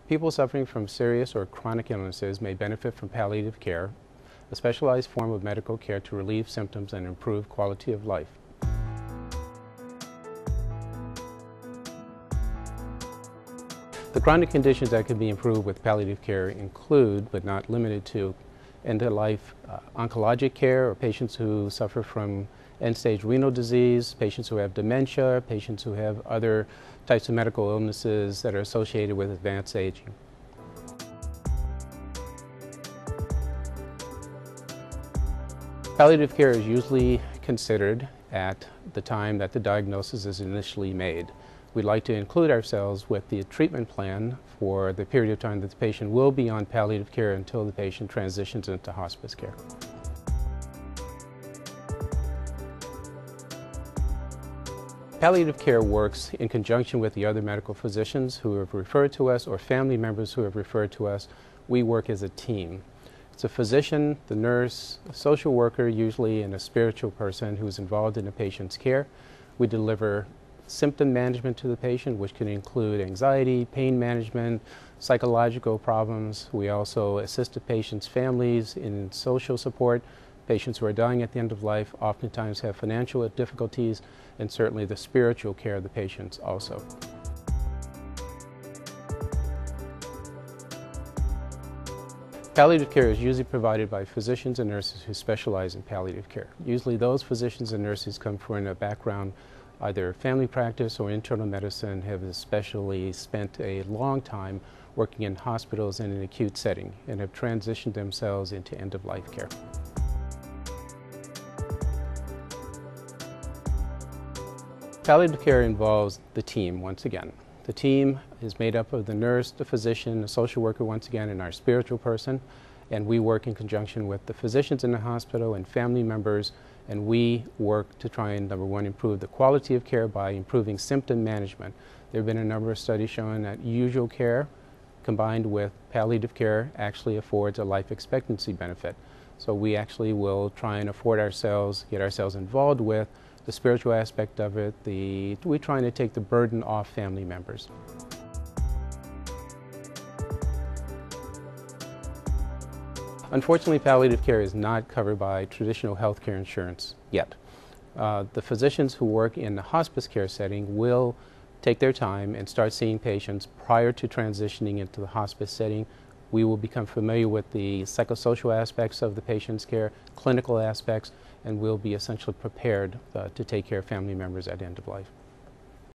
People suffering from serious or chronic illnesses may benefit from palliative care, a specialized form of medical care to relieve symptoms and improve quality of life. The chronic conditions that can be improved with palliative care include, but not limited to, end-of-life oncologic care, or patients who suffer from end-stage renal disease, patients who have dementia, patients who have other types of medical illnesses that are associated with advanced aging. Palliative care is usually considered at the time that the diagnosis is initially made. We'd like to include ourselves with the treatment plan for the period of time that the patient will be on palliative care until the patient transitions into hospice care. Palliative care works in conjunction with the other medical physicians who have referred to us or family members who have referred to us. We work as a team. It's a physician, the nurse, a social worker usually, and a spiritual person who's involved in the patient's care. We deliver symptom management to the patient, which can include anxiety, pain management, psychological problems. We also assist the patient's families in social support. Patients who are dying at the end of life oftentimes have financial difficulties, and certainly the spiritual care of the patients also. Palliative care is usually provided by physicians and nurses who specialize in palliative care. Usually those physicians and nurses come from a background, either family practice or internal medicine, have especially spent a long time working in hospitals in an acute setting and have transitioned themselves into end-of-life care. Palliative care involves the team once again. The team is made up of the nurse, the physician, the social worker once again, and our spiritual person. And we work in conjunction with the physicians in the hospital and family members, and we work to try and, number one, improve the quality of care by improving symptom management. There have been a number of studies showing that usual care combined with palliative care actually affords a life expectancy benefit. So we actually will try and afford ourselves, get ourselves involved with the spiritual aspect of it. We're trying to take the burden off family members. Unfortunately, palliative care is not covered by traditional healthcare insurance yet. The physicians who work in the hospice care setting will take their time and start seeing patients prior to transitioning into the hospice setting. We will become familiar with the psychosocial aspects of the patient's care, clinical aspects, and we'll be essentially prepared to take care of family members at end of life.